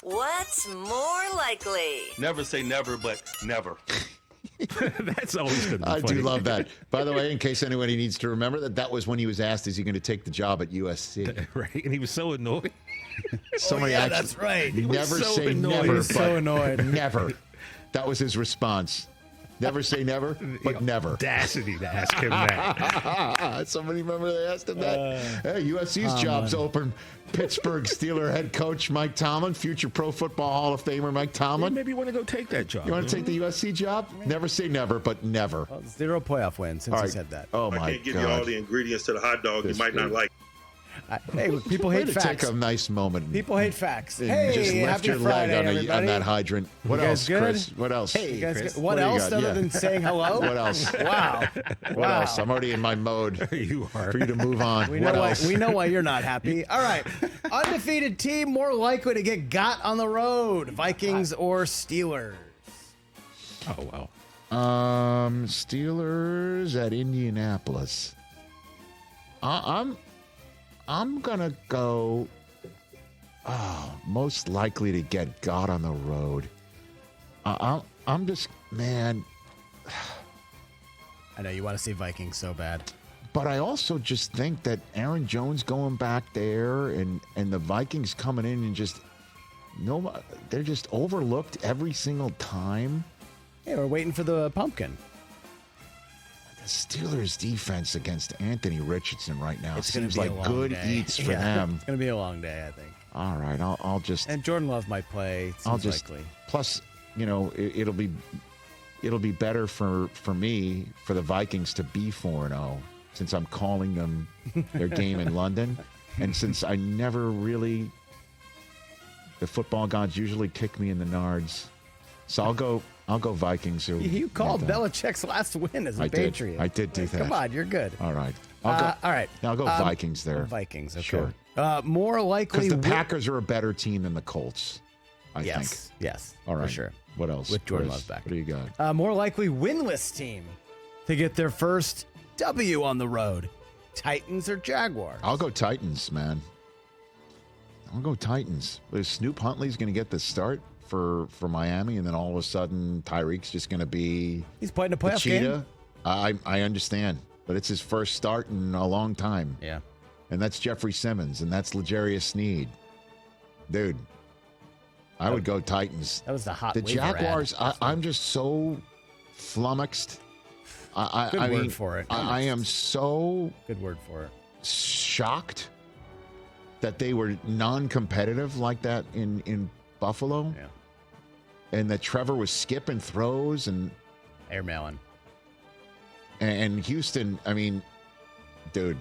What's more likely? Never say never, but never. That's always going to be funny. I do love that. By the way, in case anybody needs to remember that was when he was asked, is he going to take the job at USC? Right, and he was so annoyed. That's right. Never so say annoyed. never, He was so annoyed. Never. That was his response. Never say never, but never. Audacity to ask him that. Somebody remember they asked him that? Hey, USC's job's open. Pittsburgh Steeler head coach Mike Tomlin, future Pro Football Hall of Famer Mike Tomlin. Maybe you want to go take that job. You want to take the USC job? Never say never, but never. Well, 0 playoff wins since he said that. Oh, my God. I can't give you all the ingredients to the hot dog you might not like. Hey, people Way hate to facts. take a nice moment. People hate facts. and Hey, just lift happy your Friday, leg on everybody. that hydrant. What guys else, good? Chris? What else? You guys Chris. get- what What do you else got? other Yeah. than saying hello? What else? Wow. What else? I'm already in my mode You are. for you to move on. We What know, why, else? we know why you're not happy. All right. Undefeated team more likely to get got on the road. Vikings or Steelers? Oh, wow. Steelers at Indianapolis. I'm gonna go. Most likely to get got on the road. I'm just, man. I know you want to see Vikings so bad. But I also just think that Aaron Jones going back there and the Vikings coming in and they're just overlooked every single time. Hey, we're waiting for the pumpkin. The Steelers' defense against Anthony Richardson right now It's gonna seems be a like long good day. eats for Yeah, them. It's going to be a long day, I think. All right, I'll just. And Jordan Love might play. It I'll seems just. likely. Plus, it'll be better for me for the Vikings to be 4-0 since I'm calling them their game in London, and since I never really. The football gods usually kick me in the nards, so I'll go Vikings. You called Belichick's last win as a Patriot. I did do that. Come on, you're good. All right. All right. I'll go Vikings there. Vikings, okay. Sure. More likely. Because the Packers are a better team than the Colts, I think. Yes. All right. For sure. What else? With Jordan Chris? Love back. What do you got? More likely winless team to get their first W on the road. Titans or Jaguars? I'll go Titans, man. I'll go Titans. Is Snoop Huntley's going to get the start for Miami, and then all of a sudden Tyreek's just going to be He's playing a the playoff cheetah? game. I understand, but it's his first start in a long time. Yeah. And that's Jeffrey Simmons, and that's L'Jarius Sneed. Dude, I would go Titans. That was the hot The waiver ad. Jaguars, I'm just so flummoxed. Good I word mean, for it. I am so Good word for it. shocked that they were non-competitive like that in Buffalo. Yeah. And that Trevor was skipping throws and Airmailing. Houston, I mean, dude,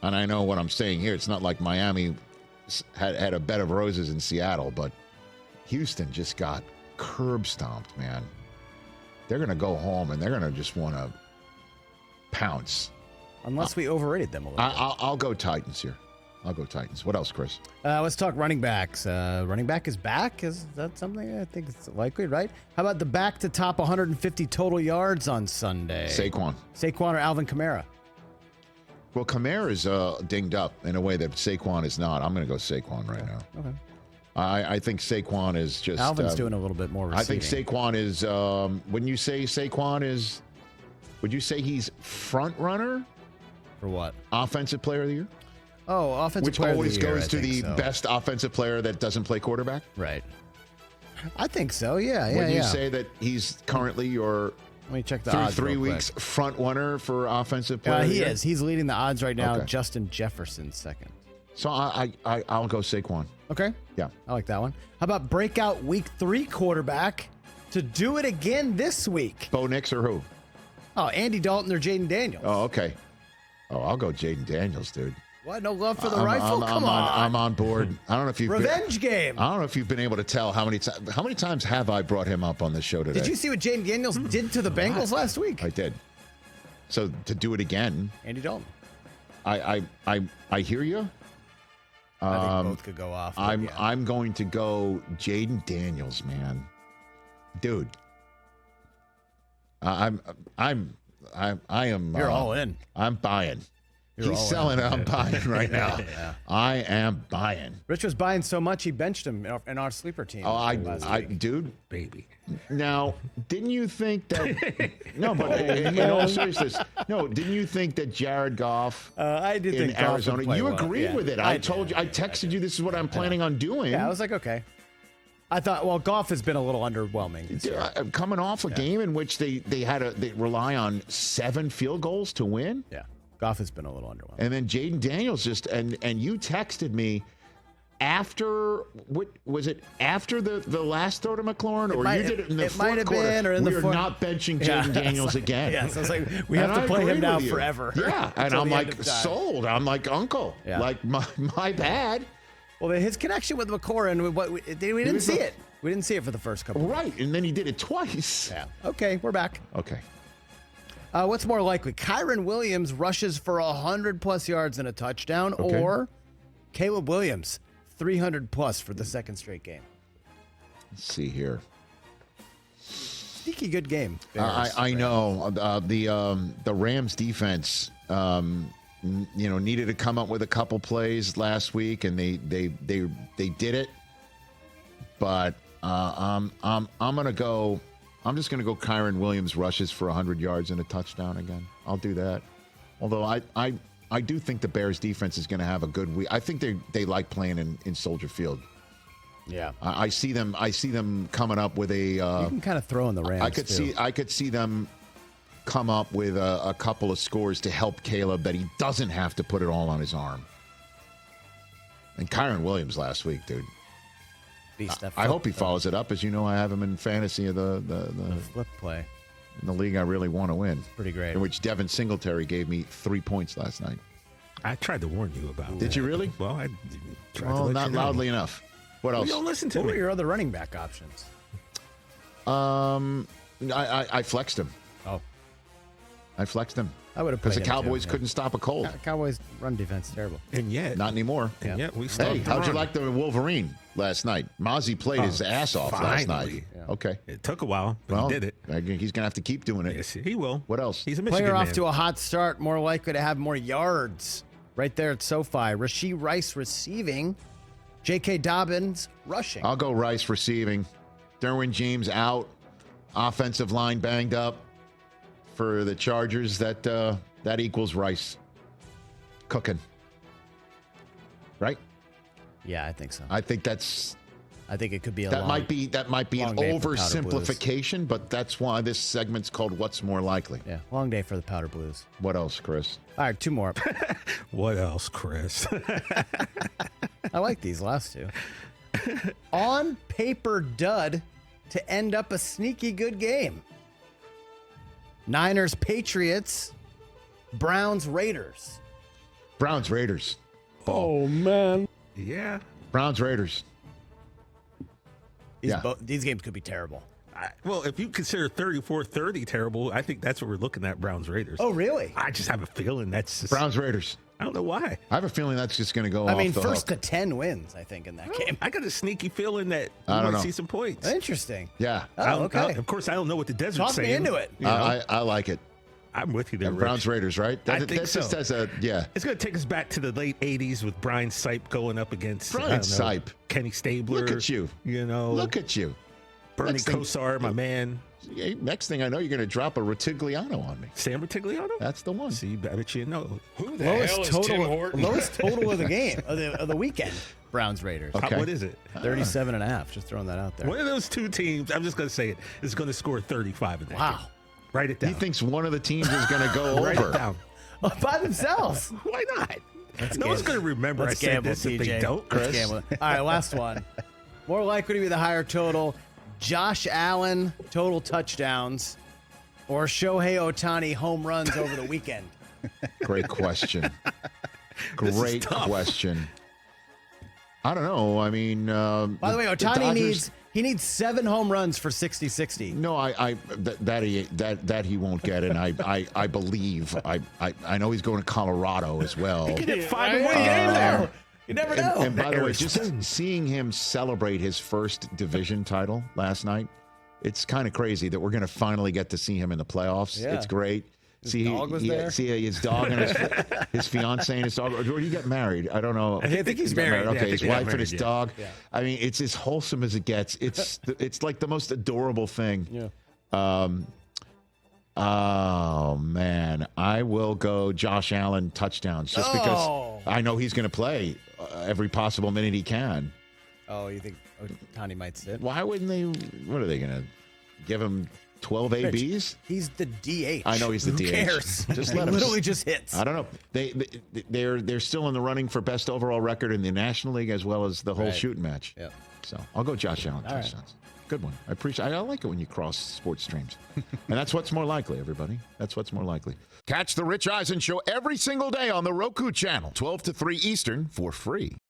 and I know what I'm saying here. It's not like Miami had a bed of roses in Seattle, but Houston just got curb stomped, man. They're going to go home and they're going to just want to pounce. Unless we overrated them a little bit. I'll go Titans here. I'll go Titans. What else, Chris? Let's talk running backs. Running back is back. Is that something? I think it's likely, right? How about the back to top 150 total yards on Sunday? Saquon or Alvin Kamara? Well, Kamara's dinged up in a way that Saquon is not. I'm going to go Saquon right now. Okay. I think Saquon is just... Alvin's doing a little bit more receiving. I think Saquon is... when you say Saquon is... Would you say he's front runner? For what? Offensive player of the year? Oh, offensive Which player always of the year, goes I to think the so. best offensive player that doesn't play quarterback? Right. I think so, yeah. Would you say that he's currently your... Let me check the through odds 3 real quick. weeks front runner for offensive player? He is. He's leading the odds right now. Okay. Justin Jefferson's second. So I'll go Saquon. Okay. Yeah. I like that one. How about breakout week 3 quarterback to do it again this week? Bo Nix or who? Oh, Andy Dalton or Jaden Daniels. Oh, okay. Oh, I'll go Jaden Daniels, dude. What? No love for the rifle? Come on. I'm on board. I don't know if you've Revenge game. I don't know if you've been able to tell how many times have I brought him up on this show today. Did you see what Jaden Daniels did to the Bengals last week? I did. So to do it again, Andy Dalton. I hear you. I think both could go off. I'm going to go Jaden Daniels, man. Dude. I am. You're all in. I'm buying. He's selling. I'm buying right now. Yeah. I am buying. Rich was buying so much he benched him in our sleeper team. Dude, Baby. Now, didn't you think that? No, but in all seriousness, no. Didn't you think that Jared Goff I did in think Goff would Arizona? play You well. agreed Yeah, with it. I told you. I texted you. This is what I'm planning on doing. Yeah, I was like, okay. I thought, well, Goff has been a little underwhelming this year. Coming off a game in which they rely on 7 field goals to win. Yeah, Goff has been a little underwhelming. And then Jaden Daniels and you texted me after, what was it, after the last throw to McLaurin, or you did it in the fourth quarter? Or in the we are fourth. not benching Jaden Daniels again. Yes, I was like, we have to play him now forever. Yeah, and Until I'm the end like, of time. sold. I'm like, uncle. Yeah. Like, my bad. Well, his connection with McLaurin, we didn't see it. We didn't see it for the first couple. Right, and then he did it twice. Yeah. Okay, we're back. Okay. What's more likely? Kyron Williams rushes for 100+ yards and a touchdown, Okay. or Caleb Williams 300+ for the second straight game. Let's see here. Sneaky good game. I know the Rams defense, needed to come up with a couple plays last week, and they did it. But I'm gonna go. I'm just gonna go. Kyron Williams rushes for 100 yards and a touchdown again. I'll do that. Although I do think the Bears defense is gonna have a good week. I think they like playing in Soldier Field. Yeah. I see them coming up with a. You can kind of throw in the Rams. I could see them come up with a couple of scores to help Caleb, that he doesn't have to put it all on his arm. And Kyron Williams last week, dude. I hope he follows it up. As you know, I have him in fantasy of the flip play in the league I really want to win. Pretty great. In which Devin Singletary gave me 3 points last night. I tried to warn you about that. Did you really? Well, I tried to Well, let not you know. loudly enough. What else? You don't listen to What me. were your other running back options? I flexed him. Oh, I flexed him. I would have Because played the him too, Cowboys yeah. couldn't stop a cold. Cowboys run defense terrible. And yet, Not anymore. and Yeah. yet we Hey, stopped the how'd you run. like the Wolverine last night? Mozzie played his ass off last night. finally. Yeah. Okay. It took a while, but Well, he did it. He's going to have to keep doing it. Yes, he will. What else? He's a Michigan Player off man. to a hot start, more likely to have more yards. Right there at SoFi. Rashee Rice receiving. J.K. Dobbins rushing. I'll go Rice receiving. Derwin James out. Offensive line banged up for the Chargers. That equals Rice. Cooking. Right? Yeah, I think so. I think that's I think it could be a that long, might be long an day for Powder Blues. oversimplification, but that's why this segment's called What's More Likely. Yeah, long day for the Powder Blues. What else, Chris? All right, 2 more. What else, Chris? I like these last 2. On paper dud to end up a sneaky good game. Niners, Patriots, Browns, Raiders. Browns Raiders. Oh, man. yeah. Browns Raiders. These games could be terrible. Well, if you consider 34-30 terrible, I think that's what we're looking at, Browns Raiders. Oh, really? I just have a feeling that's just, Browns Raiders. I don't know why. I have a feeling that's just going to go off I mean, the first hook. to 10 wins, I think, in that game. I got a sneaky feeling that I we don't might know. see some points. Interesting. Yeah. Oh, okay. Of course, I don't know what the desert's Talk saying. me into it. You know? I like it. I'm with you there, And Rich. Browns Raiders, right? I think that so. just has a, yeah. It's going to take us back to the late 80s with Brian Sipe going up against Brian I don't know, Sipe. Kenny Stabler. Look at you. You know, Look at you. Bernie next thing- Kosar, my man. Hey, next thing I know, you're going to drop a Retigliano on me. Sam Retigliano? That's the one. See, I bet you know. Who the hell is Tim Horton? Lowest total of the game, of the weekend. Browns, Raiders. Okay. What is it? 37.5. Just throwing that out there. One of those two teams, I'm just going to say it, is going to score 35 in that Wow. game. Write it down. He thinks one of the teams is going to go Write it over. down. Oh, by themselves. Why not? No gamble. one's going to remember Let's I said gamble, this if they TJ. don't. Let's gamble. All right, last one. More likely to be the higher total. Josh Allen, total touchdowns, or Shohei Ohtani home runs over the weekend. Great question. This is Great tough. question. I don't know. I mean, By the way, Ohtani Dodgers- needs 7 home runs for 60-60. No, that he won't get, and I believe I know he's going to Colorado as well. He did 5 What one do you game know? there. You never know. And by the way, Harris just seeing him celebrate his first division title last night, it's kind of crazy that we're going to finally get to see him in the playoffs. Yeah. It's great. See, dog was there? See his dog and his fiance and his dog. Or did he get married? I don't know. I think he's married. Okay, Yeah, his wife and his dog. Yeah. I mean, it's as wholesome as it gets. It's like the most adorable thing. Yeah. Oh man, I will go Josh Allen touchdowns just because I know he's going to play every possible minute he can. Oh, you think Ohtani might sit? Why wouldn't they? What are they going to give him? 12 ABs? He's the DH. I know he's the DH. Who cares? Just let him. Literally just hits. I don't know. They're still in the running for best overall record in the National League as well as the whole shooting match. Yeah. So I'll go Josh Allen touchdowns. Good one. I like it when you cross sports streams. And that's what's more likely, everybody. That's what's more likely. Catch the Rich Eisen Show every single day on the Roku Channel, 12 to 3 Eastern for free.